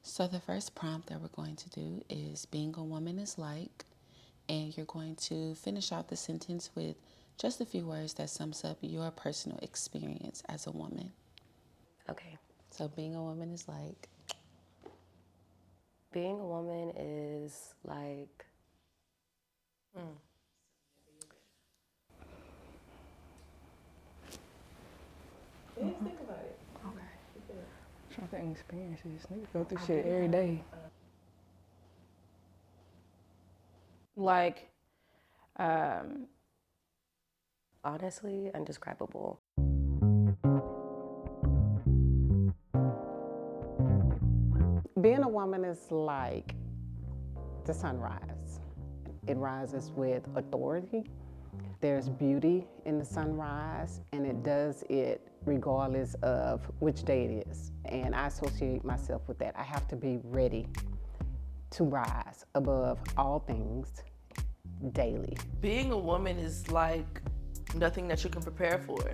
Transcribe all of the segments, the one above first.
So the first prompt that we're going to do is being a woman is like, and you're going to finish out the sentence with just a few words that sums up your personal experience as a woman. Okay. So being a woman is like, Being a woman is like, Think about it. Okay. Trying to think experiences. Niggas go through shit every day. Like, um, honestly indescribable. Being a woman is like the sunrise. It rises with authority. There's beauty in the sunrise, and it does it regardless of which day it is. And I associate myself with that. I have to be ready to rise above all things daily. Being a woman is like nothing that you can prepare for,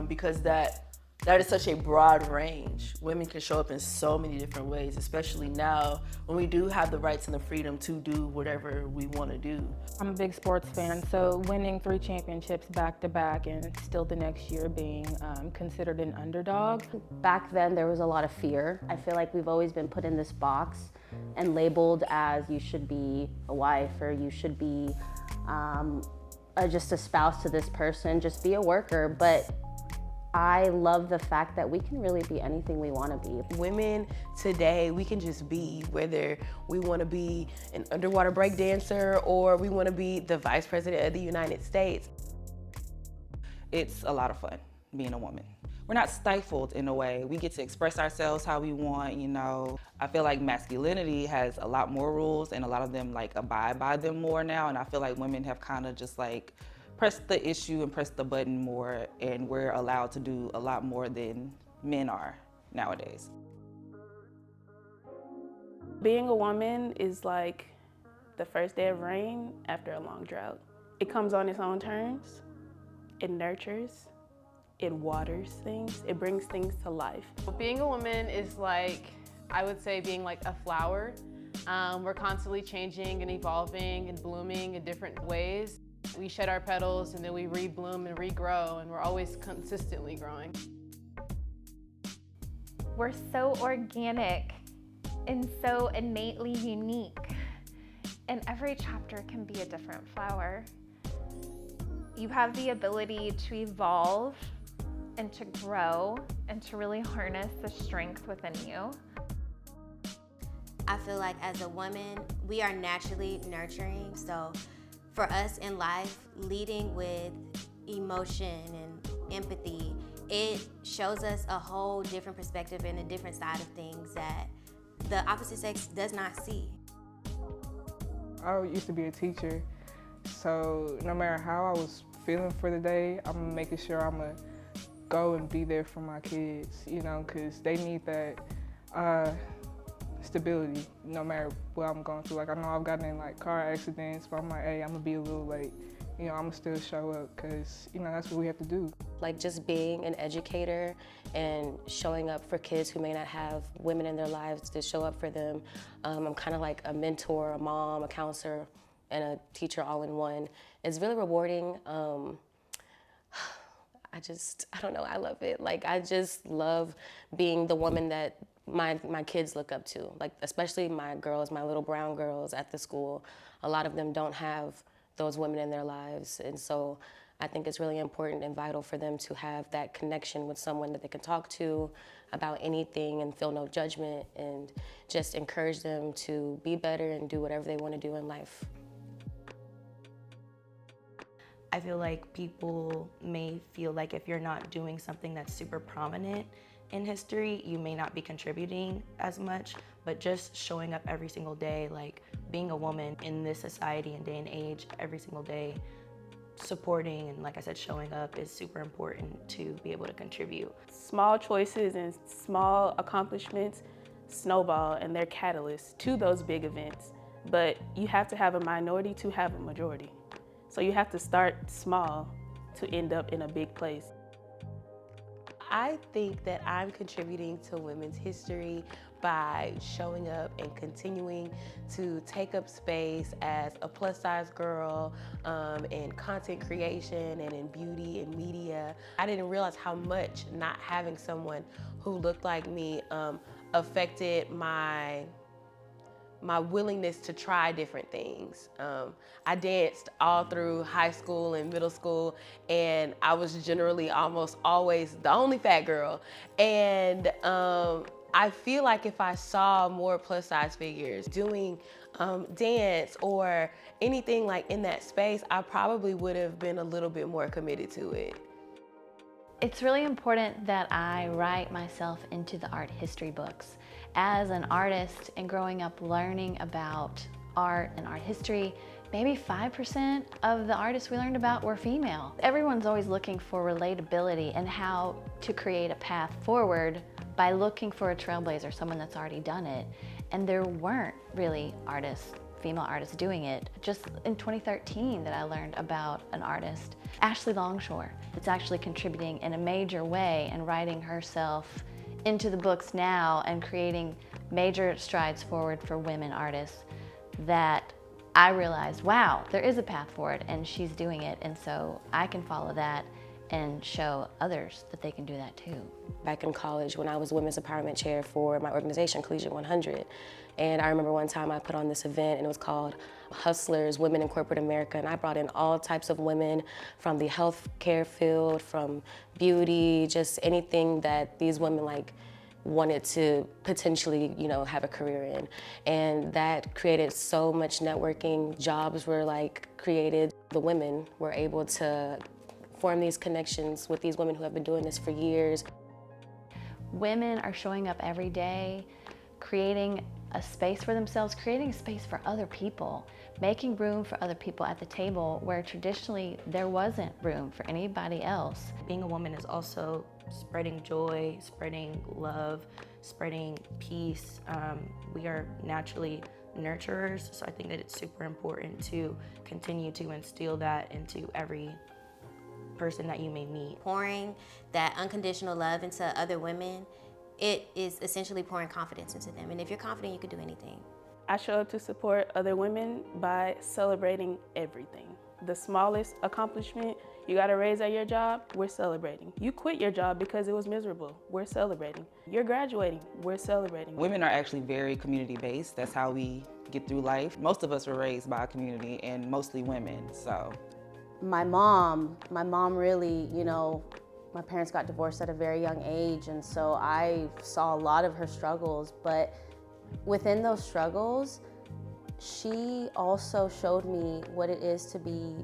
because that is such a broad range. Women can show up in so many different ways, especially now when we do have the rights and the freedom to do whatever we want to do. I'm a big sports fan, so winning 3 championships back to back and still the next year being considered an underdog. Back then, there was a lot of fear. I feel like we've always been put in this box and labeled as you should be a wife or you should be just a spouse to this person, just be a worker. But I love the fact that we can really be anything we want to be. Women today, we can just be, whether we want to be an underwater break dancer or we want to be the Vice President of the United States. It's a lot of fun being a woman. We're not stifled in a way. We get to express ourselves how we want, you know. I feel like masculinity has a lot more rules and a lot of them like abide by them more now, and I feel like women have kind of just like pressed the issue and pressed the button more, and we're allowed to do a lot more than men are nowadays. Being a woman is like the first day of rain after a long drought. It comes on its own terms. It nurtures. It waters things. It brings things to life. Being a woman is like, I would say, being like a flower. We're constantly changing and evolving and blooming in different ways. We shed our petals and then we rebloom and regrow, and we're always consistently growing. We're so organic and so innately unique, and every chapter can be a different flower. You have the ability to evolve and to grow and to really harness the strength within you. I feel like as a woman, we are naturally nurturing. So for us in life, leading with emotion and empathy, it shows us a whole different perspective and a different side of things that the opposite sex does not see. I used to be a teacher, so no matter how I was feeling for the day, I'm making sure I'm gonna go and be there for my kids, you know, because they need that stability no matter what I'm going through. Like, I know I've gotten in like car accidents, but I'm like, hey, I'm gonna be a little late. You know, I'm gonna still show up because, you know, that's what we have to do. Like just being an educator and showing up for kids who may not have women in their lives to show up for them. I'm kind of like a mentor, a mom, a counselor, and a teacher all in one. It's really rewarding. I don't know, I love it. Like, I just love being the woman that my kids look up to. Like, especially my girls, my little brown girls at the school. A lot of them don't have those women in their lives. And so I think it's really important and vital for them to have that connection with someone that they can talk to about anything and feel no judgment, and just encourage them to be better and do whatever they want to do in life. I feel like people may feel like if you're not doing something that's super prominent in history, you may not be contributing as much, but just showing up every single day, like being a woman in this society and day and age, every single day, supporting and, like I said, showing up is super important to be able to contribute. Small choices and small accomplishments snowball, and they're catalysts to those big events. But you have to have a minority to have a majority. So you have to start small to end up in a big place. I think that I'm contributing to women's history by showing up and continuing to take up space as a plus size girl in content creation and in beauty and media. I didn't realize how much not having someone who looked like me affected my willingness to try different things. I danced all through high school and middle school, and I was generally almost always the only fat girl. And I feel like if I saw more plus size figures doing dance or anything like in that space, I probably would have been a little bit more committed to it. It's really important that I write myself into the art history books. As an artist and growing up learning about art and art history, maybe 5% of the artists we learned about were female. Everyone's always looking for relatability and how to create a path forward by looking for a trailblazer, someone that's already done it. And there weren't really female artists doing it. Just in 2013 that I learned about an artist, Ashley Longshore, that's actually contributing in a major way and writing herself into the books now and creating major strides forward for women artists that I realized, wow, there is a path forward and she's doing it, and so I can follow that and show others that they can do that too. Back in college when I was Women's Empowerment Chair for my organization, Collegiate 100, and I remember one time I put on this event and it was called Hustlers, Women in Corporate America, and I brought in all types of women from the healthcare field, from beauty, just anything that these women wanted to potentially, have a career in. And that created so much networking. Jobs were created. The women were able to form these connections with these women who have been doing this for years. Women are showing up every day, creating a space for themselves, creating a space for other people, making room for other people at the table where traditionally there wasn't room for anybody else. Being a woman is also spreading joy, spreading love, spreading peace. We are naturally nurturers, so I think that it's super important to continue to instill that into every person that you may meet. Pouring that unconditional love into other women, it is essentially pouring confidence into them. And if you're confident, you can do anything. I show up to support other women by celebrating everything. The smallest accomplishment you got a raise at your job, we're celebrating. You quit your job because it was miserable, we're celebrating. You're graduating, we're celebrating. Women are actually very community-based. That's how we get through life. Most of us were raised by a community, and mostly women, so. My mom really, my parents got divorced at a very young age, and so I saw a lot of her struggles, but within those struggles, she also showed me what it is to be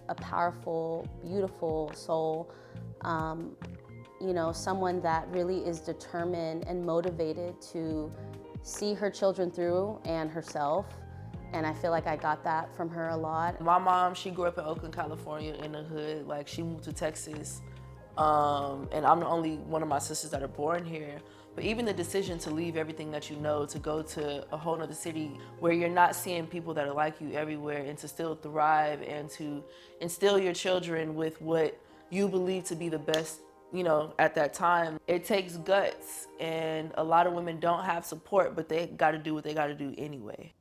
a powerful, beautiful soul, someone that really is determined and motivated to see her children through and herself. And I feel like I got that from her a lot. My mom, she grew up in Oakland, California in the hood. She moved to Texas. And I'm the only one of my sisters that are born here. But even the decision to leave everything that you know, to go to a whole nother city where you're not seeing people that are like you everywhere, and to still thrive and to instill your children with what you believe to be the best, at that time, it takes guts. And a lot of women don't have support, but they gotta do what they gotta do anyway.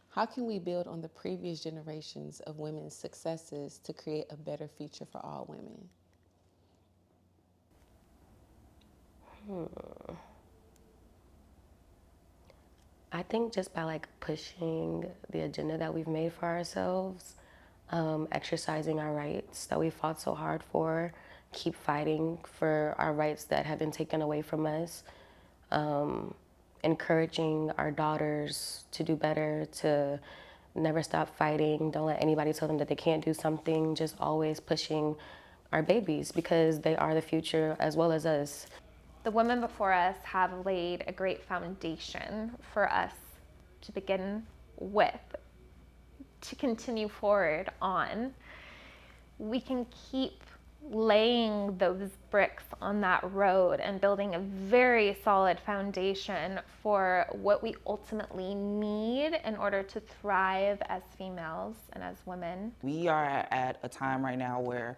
How can we build on the previous generations of women's successes to create a better future for all women? I think just by pushing the agenda that we've made for ourselves, exercising our rights that we fought so hard for, keep fighting for our rights that have been taken away from us, encouraging our daughters to do better, to never stop fighting, don't let anybody tell them that they can't do something, just always pushing our babies because they are the future as well as us. The women before us have laid a great foundation for us to begin with, to continue forward on. We can keep laying those bricks on that road and building a very solid foundation for what we ultimately need in order to thrive as females and as women. We are at a time right now where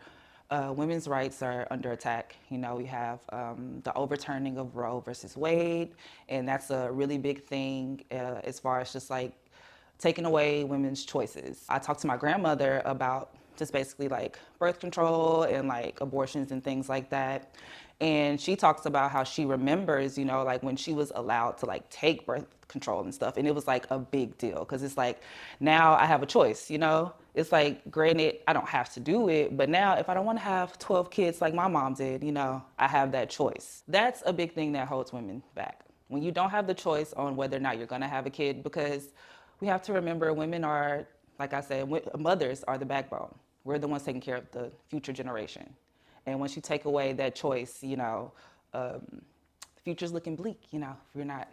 women's rights are under attack. You know, we have the overturning of Roe versus Wade, and that's a really big thing as far as just like taking away women's choices. I talked to my grandmother about just basically like birth control and like abortions and things like that. And she talks about how she remembers, you know, like when she was allowed to like take birth control and stuff. And it was like a big deal because it's like, now I have a choice, you know? It's like, granted, I don't have to do it, but now if I don't want to have 12 kids like my mom did, you know, I have that choice. That's a big thing that holds women back. When you don't have the choice on whether or not you're going to have a kid, because we have to remember women are, like I said, mothers are the backbone. We're the ones taking care of the future generation. And once you take away that choice, you know, the future's looking bleak, you know, if you're not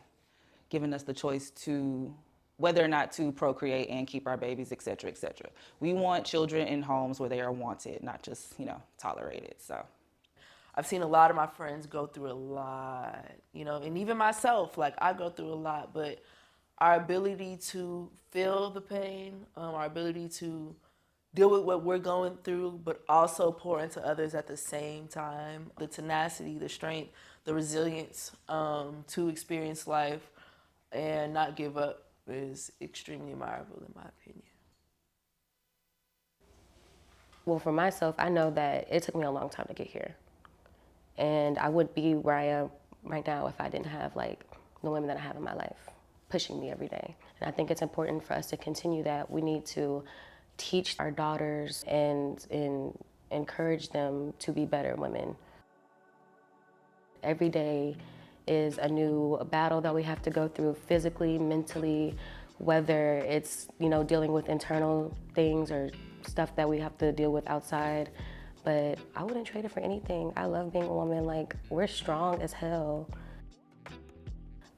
giving us the choice to whether or not to procreate and keep our babies, et cetera, et cetera. We want children in homes where they are wanted, not just, you know, tolerated, so. I've seen a lot of my friends go through a lot, you know, and even myself, like I go through a lot, but our ability to feel the pain, our ability to deal with what we're going through, but also pour into others at the same time. The tenacity, the strength, the resilience to experience life and not give up is extremely admirable in my opinion. Well, for myself, I know that it took me a long time to get here. And I wouldn't be where I am right now if I didn't have like the women that I have in my life pushing me every day. And I think it's important for us to continue that. We need to teach our daughters and encourage them to be better women. Every day is a new battle that we have to go through physically, mentally, whether it's, you know, dealing with internal things or stuff that we have to deal with outside. But I wouldn't trade it for anything. I love being a woman. Like, we're strong as hell.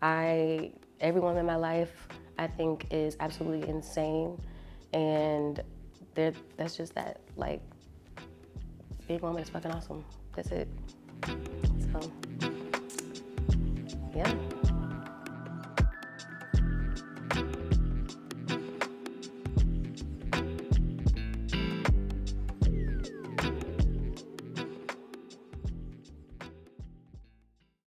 Every woman in my life, I think, is absolutely insane. And that's just that. Like, being a woman is fucking awesome. That's it. So.